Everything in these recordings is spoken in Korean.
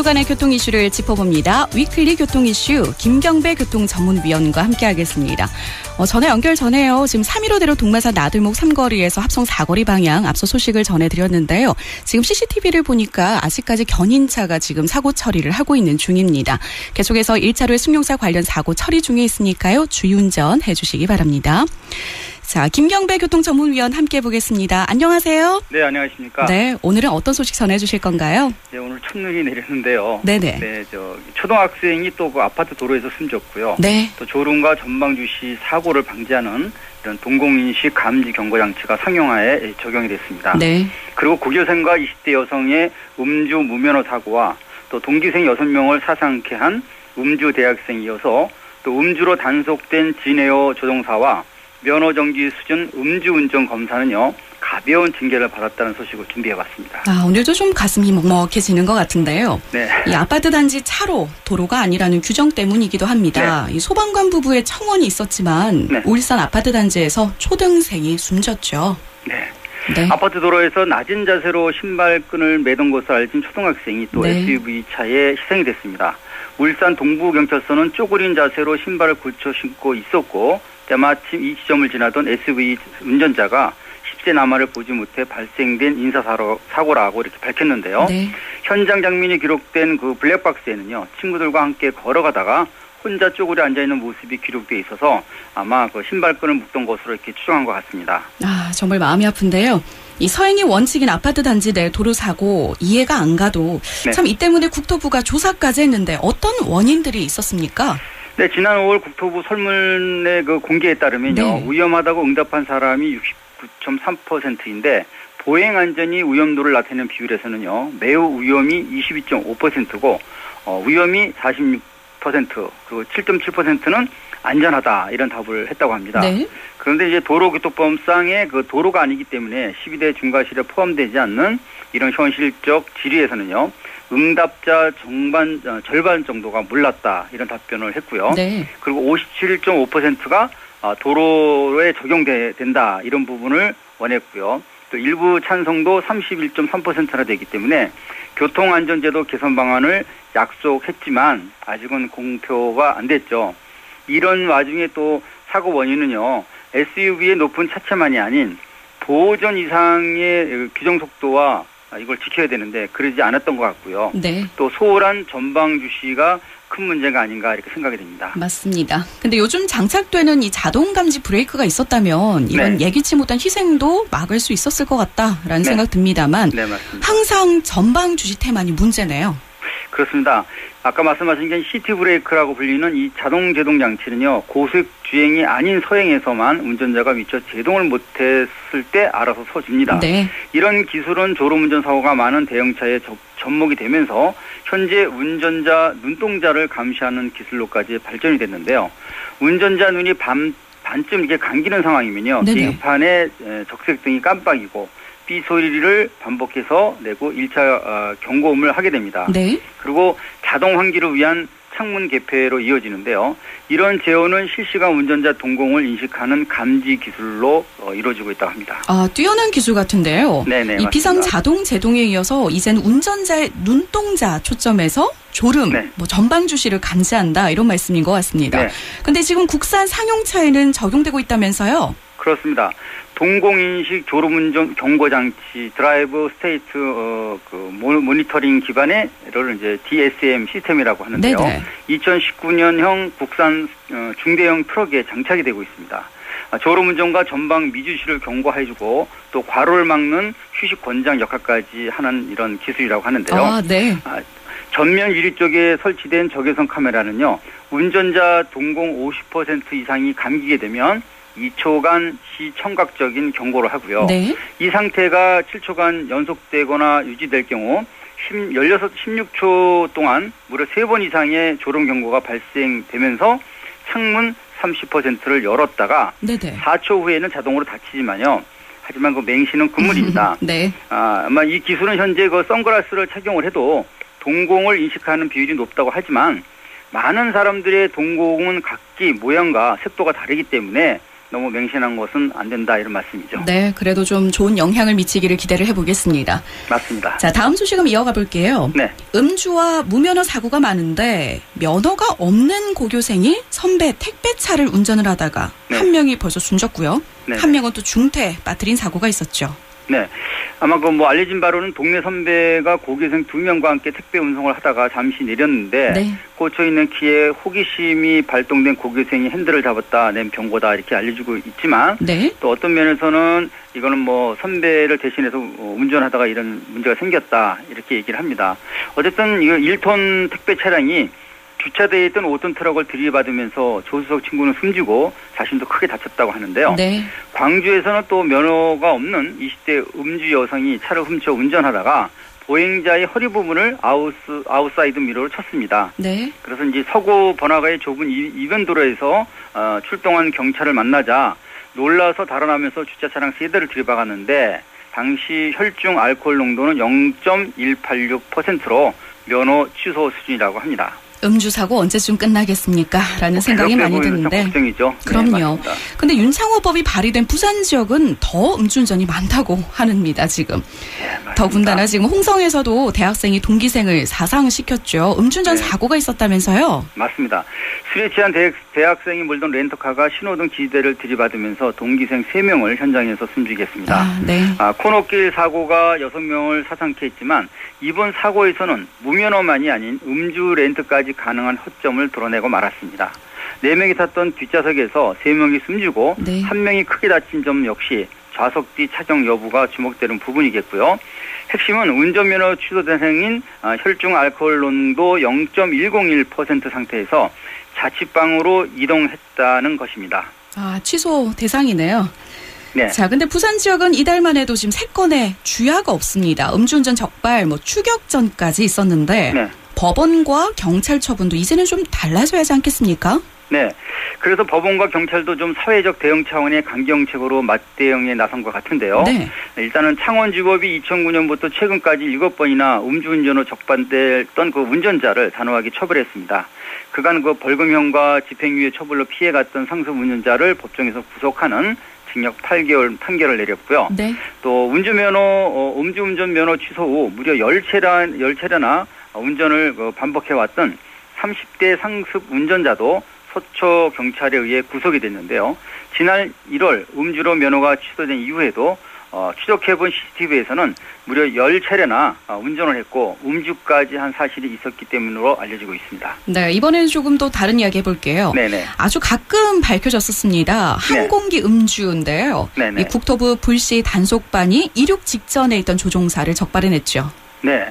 주간의 교통 이슈를 짚어봅니다. 위클리 교통 이슈 김경배 교통전문위원과 함께하겠습니다. 전화 연결 전에요. 지금 315대로 동마산 나들목 3거리에서 합성 4거리 방향 앞서 소식을 전해드렸는데요. 지금 CCTV를 보니까 아직까지 견인차가 지금 사고 처리를 하고 있는 중입니다. 계속해서 1차로의 승용차 관련 사고 처리 중에 있으니까요. 주의운전 해주시기 바랍니다. 자, 김경배 교통전문위원 함께 보겠습니다. 안녕하세요. 네, 안녕하십니까. 네, 오늘은 어떤 소식 전해주실 건가요? 네, 오늘 첫눈이 내렸는데요. 네네. 네, 초등학생이 또 그 아파트 도로에서 숨졌고요. 네. 또 졸음과 전방주시 사고를 방지하는 이런 동공인식 감지 경고 장치가 상용화에 적용이 됐습니다. 네. 그리고 고교생과 20대 여성의 음주 무면허 사고와 또 동기생 6명을 사상케 한 음주 대학생이 이어서 또 음주로 단속된 진에어 조종사와 면허 정지 수준 음주운전 검사는요, 가벼운 징계를 받았다는 소식을 준비해봤습니다. 오늘도 좀 가슴이 먹먹해지는 것 같은데요. 네. 이 아파트 단지 차로 도로가 아니라는 규정 때문이기도 합니다. 네. 이 소방관 부부의 청원이 있었지만 네. 울산 아파트 단지에서 초등생이 숨졌죠. 네. 네. 아파트 도로에서 낮은 자세로 신발끈을 매던 것을 알진 초등학생이 또 네. SUV 차에 희생이 됐습니다. 울산 동부경찰서는 쪼그린 자세로 신발을 굳혀 신고 있었고 때마침 이 지점을 지나던 SUV 운전자가 10세 남아를 보지 못해 발생된 인사사고라고 이렇게 밝혔는데요. 네. 현장 장면이 기록된 그 블랙박스에는요, 친구들과 함께 걸어가다가 혼자 쪼그려 앉아있는 모습이 기록돼 있어서 아마 그 신발끈을 묶던 것으로 이렇게 추정한 것 같습니다. 정말 마음이 아픈데요. 이 서행이 원칙인 아파트 단지 내 도로 사고 이해가 안 가도 네. 참 이 때문에 국토부가 조사까지 했는데 어떤 원인들이 있었습니까? 네, 지난 5월 국토부 설문의 그 공개에 따르면요, 네. 위험하다고 응답한 사람이 69.3%인데 보행 안전이 위험도를 나타내는 비율에서는요, 매우 위험이 22.5%고 위험이 46%, 그리고 7.7%는 안전하다 이런 답을 했다고 합니다. 네. 그런데 이제 도로교통법상의 그 도로가 아니기 때문에 12대 중과실에 포함되지 않는 이런 현실적 질의에서는요, 응답자 절반 정도가 몰랐다 이런 답변을 했고요. 네. 그리고 57.5%가 도로에 적용된다 이런 부분을 원했고요. 또 일부 찬성도 31.3%나 되기 때문에 교통안전제도 개선 방안을 약속했지만 아직은 공표가 안 됐죠. 이런 와중에 또 사고 원인은요, SUV의 높은 차체만이 아닌 보호전 이상의 규정 속도와 이걸 지켜야 되는데 그러지 않았던 것 같고요. 네. 또 소홀한 전방 주시가 큰 문제가 아닌가 이렇게 생각이 됩니다. 맞습니다. 근데 요즘 장착되는 이 자동 감지 브레이크가 있었다면 이런 네. 예기치 못한 희생도 막을 수 있었을 것 같다라는 네. 생각 듭니다만 네, 맞습니다. 항상 전방 주시 태만이 문제네요. 그렇습니다. 아까 말씀하신 게 시티 브레이크라고 불리는 이 자동 제동 장치는요, 고속 주행이 아닌 서행에서만 운전자가 미처 제동을 못했을 때 알아서 서줍니다. 네. 이런 기술은 졸음운전 사고가 많은 대형차에 접목이 되면서 현재 운전자 눈동자를 감시하는 기술로까지 발전이 됐는데요. 운전자 눈이 반쯤 이렇게 감기는 상황이면요, 네네. 계기판에 적색등이 깜빡이고 삐 소리를 반복해서 내고 1차 경고음을 하게 됩니다. 네. 그리고 자동 환기를 위한 창문 개폐로 이어지는데요. 이런 제어는 실시간 운전자 동공을 인식하는 감지 기술로 이루어지고 있다고 합니다. 뛰어난 기술 같은데요. 네네, 이 맞습니다. 비상 자동 제동에 이어서 이제는 운전자의 눈동자 초점에서 졸음, 네. 전방 주시를 감지한다 이런 말씀인 것 같습니다. 네. 근데 지금 국산 상용차에는 적용되고 있다면서요? 그렇습니다. 동공인식 졸음운전 경고장치 드라이브 스테이트 모니터링 기반의 이를 이제 DSM 시스템이라고 하는데요. 네네. 2019년형 국산 중대형 트럭에 장착이 되고 있습니다. 졸음운전과 전방 미주시를 경고해주고 또 과로를 막는 휴식 권장 역할까지 하는 이런 기술이라고 하는데요. 네. 전면 유리 쪽에 설치된 적외선 카메라는요, 운전자 동공 50% 이상이 감기게 되면 2초간 시청각적인 경고를 하고요. 네. 이 상태가 7초간 연속되거나 유지될 경우 16초 동안 무려 3번 이상의 졸음 경고가 발생되면서 창문 30%를 열었다가 네네. 4초 후에는 자동으로 닫히지만요. 하지만 그 맹신은 금물입니다. 네. 아마 이 기술은 현재 그 선글라스를 착용을 해도 동공을 인식하는 비율이 높다고 하지만 많은 사람들의 동공은 각기 모양과 색도가 다르기 때문에 너무 맹신한 것은 안 된다 이런 말씀이죠. 네, 그래도 좀 좋은 영향을 미치기를 기대를 해보겠습니다. 맞습니다. 자, 다음 소식은 이어가 볼게요. 네. 음주와 무면허 사고가 많은데 면허가 없는 고교생이 선배 택배차를 운전을 하다가 네. 한 명이 벌써 숨졌고요. 네. 한 명은 또 중태에 빠뜨린 사고가 있었죠. 네. 아마 알려진 바로는 동네 선배가 고교생 2명과 함께 택배 운송을 하다가 잠시 내렸는데 네. 꽂혀 있는 키에 호기심이 발동된 고교생이 핸들을 잡았다 낸 병고다 이렇게 알려지고 있지만 네. 또 어떤 면에서는 이거는 선배를 대신해서 운전하다가 이런 문제가 생겼다 이렇게 얘기를 합니다. 어쨌든 이거 1톤 택배 차량이 주차되어 있던 5톤 트럭을 들이받으면서 조수석 친구는 숨지고 자신도 크게 다쳤다고 하는데요. 네. 광주에서는 또 면허가 없는 20대 음주 여성이 차를 훔쳐 운전하다가 보행자의 허리 부분을 아웃사이드 미러로 쳤습니다. 네. 그래서 이제 서구 번화가의 좁은 이변도로에서 출동한 경찰을 만나자 놀라서 달아나면서 주차 차량 3대를 들이박았는데 당시 혈중 알코올 농도는 0.186%로 면허 취소 수준이라고 합니다. 음주 사고 언제쯤 끝나겠습니까? 라는 생각이 많이 드는데. 걱정이죠. 그럼요. 네, 근데 윤창호법이 발의된 부산 지역은 더 음주운전이 많다고 합니다, 지금. 네, 더군다나 지금 홍성에서도 대학생이 동기생을 사상시켰죠. 음주운전 네. 사고가 있었다면서요? 맞습니다. 술에 취한 대학생이 몰던 렌터카가 신호등 지지대를 들이받으면서 동기생 3명을 현장에서 숨지게 했습니다. 네. 코너길 사고가 6명을 사상케 했지만 이번 사고에서는 무면허만이 아닌 음주 렌트까지 가능한 허점을 드러내고 말았습니다. 4명이 탔던 뒷좌석에서 3명이 숨지고 네. 1명이 크게 다친 점 역시 좌석 뒤 차경 여부가 주목되는 부분이겠고요. 핵심은 운전면허 취소 대상인 혈중 알코올 농도 0.101% 상태에서 자취방으로 이동했다는 것입니다. 취소 대상이네요. 네. 자, 근데 부산 지역은 이달만 해도 지금 3건의 주야가 없습니다. 음주운전 적발, 추격전까지 있었는데 네. 법원과 경찰 처분도 이제는 좀 달라져야 하지 않겠습니까? 네. 그래서 법원과 경찰도 좀 사회적 대응 차원의 강경책으로 맞대응에 나선 것 같은데요. 네. 일단은 창원지법이 2009년부터 최근까지 7번이나 음주운전으로 적발됐던 그 운전자를 단호하게 처벌했습니다. 그간 벌금형과 집행유예 처벌로 피해갔던 상습 운전자를 법정에서 구속하는 징역 8개월 판결을 내렸고요. 네. 또 음주운전 면허 취소 후 무려 10차례나 운전을 반복해왔던 30대 상습 운전자도 서초 경찰에 의해 구속이 됐는데요. 지난 1월 음주로 면허가 취소된 이후에도 추적해본 CCTV에서는 무려 10차례나 운전을 했고 음주까지 한 사실이 있었기 때문으로 알려지고 있습니다. 네, 이번에는 조금 더 다른 이야기 해볼게요. 네네. 아주 가끔 밝혀졌었습니다. 항공기 음주인데요. 네네. 이 국토부 불시 단속반이 이륙 직전에 있던 조종사를 적발해냈죠. 네.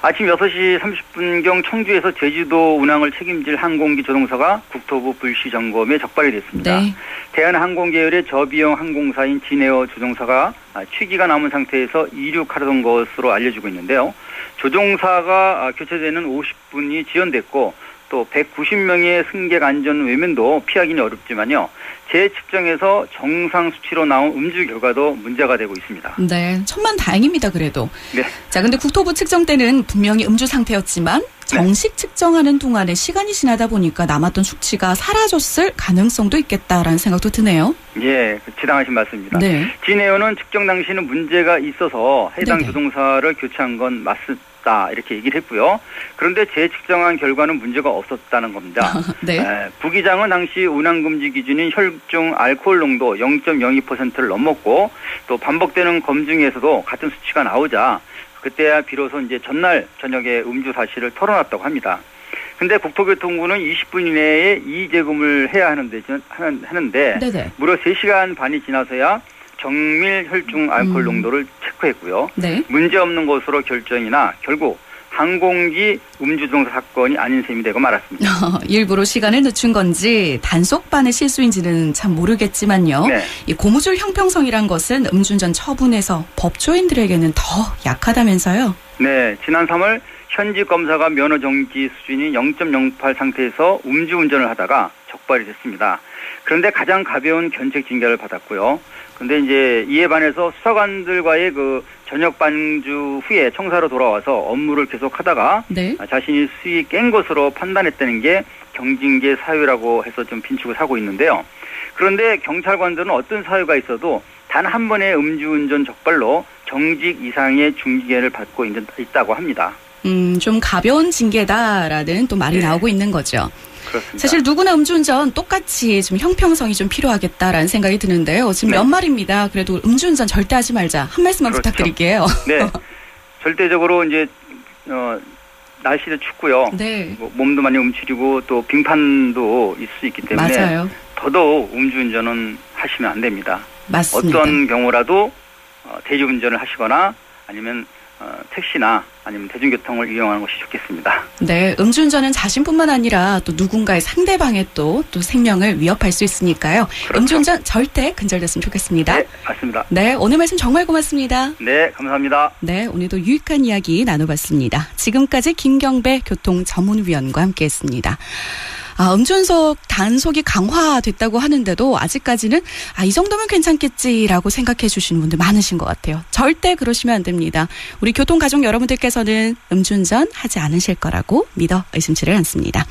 아침 6시 30분경 청주에서 제주도 운항을 책임질 항공기 조종사가 국토부 불시 점검에 적발이 됐습니다. 네. 대한항공 계열의 저비용 항공사인 진에어 조종사가 취기가 남은 상태에서 이륙하던 것으로 알려지고 있는데요. 조종사가 교체되는 50분이 지연됐고 또 190명의 승객 안전 외면도 피하기는 어렵지만요. 재측정에서 정상 수치로 나온 음주 결과도 문제가 되고 있습니다. 네, 천만다행입니다. 그래도. 네. 자, 근데 국토부 측정 때는 분명히 음주 상태였지만 정식 측정하는 동안에 시간이 지나다 보니까 남았던 수치가 사라졌을 가능성도 있겠다라는 생각도 드네요. 예, 지당하신 말씀입니다. 네. 진에어는 측정 당시는 문제가 있어서 해당 네네. 조종사를 교체한 건 맞다 이렇게 얘기를 했고요. 그런데 재측정한 결과는 문제가 없었다는 겁니다. 네. 부기장은 당시 운항금지 기준인 혈중 알코올 농도 0.02%를 넘었고 또 반복되는 검증에서도 같은 수치가 나오자 그때야 비로소 이제 전날 저녁에 음주 사실을 털어놨다고 합니다. 근데 국토교통부는 20분 이내에 이의제금을 해야 하는데 네네. 무려 3시간 반이 지나서야 정밀 혈중 알코올 농도를 체크했고요. 네. 문제없는 것으로 결정이나 결국 항공기 음주조종사 사건이 아닌 셈이 되고 말았습니다. 일부러 시간을 늦춘 건지 단속반의 실수인지는 참 모르겠지만요. 네. 이 고무줄 형평성이란 것은 음주운전 처분에서 법조인들에게는 더 약하다면서요. 네, 지난 3월 현직 검사가 면허 정지 수준이 0.08 상태에서 음주운전을 하다가 적발이 됐습니다. 그런데 가장 가벼운 견책 징계를 받았고요. 그런데 이제 이에 반해서 수사관들과의 그 저녁 반주 후에 청사로 돌아와서 업무를 계속하다가 네. 자신이 수위 깬 것으로 판단했다는 게 경징계 사유라고 해서 좀 빈축을 사고 있는데요. 그런데 경찰관들은 어떤 사유가 있어도 단 한 번의 음주운전 적발로 정직 이상의 중징계를 받고 있다고 합니다. 좀 가벼운 징계다라는 또 말이 네. 나오고 있는 거죠. 그렇습니다. 사실 누구나 음주운전 똑같이 좀 형평성이 좀 필요하겠다라는 생각이 드는데요. 지금 네. 연말입니다. 그래도 음주운전 절대 하지 말자. 한 말씀만 그렇죠. 부탁드릴게요. 네. 절대적으로 이제 날씨도 춥고요. 네. 몸도 많이 움츠리고 또 빙판도 있을 수 있기 때문에 맞아요. 더더욱 음주운전은 하시면 안 됩니다. 맞습니다. 어떤 경우라도 대리운전을 하시거나 아니면 택시나 아니면 대중교통을 이용하는 것이 좋겠습니다. 네, 음주운전은 자신뿐만 아니라 또 누군가의 상대방의 또 생명을 위협할 수 있으니까요. 그렇죠. 음주운전 절대 근절됐으면 좋겠습니다. 네, 맞습니다. 네, 오늘 말씀 정말 고맙습니다. 네, 감사합니다. 네, 오늘도 유익한 이야기 나눠봤습니다. 지금까지 김경배 교통전문위원과 함께했습니다. 음주운전 단속이 강화됐다고 하는데도 아직까지는 이 정도면 괜찮겠지라고 생각해 주시는 분들 많으신 것 같아요. 절대 그러시면 안 됩니다. 우리 교통가족 여러분들께서는 음주운전 하지 않으실 거라고 믿어 의심치를 않습니다.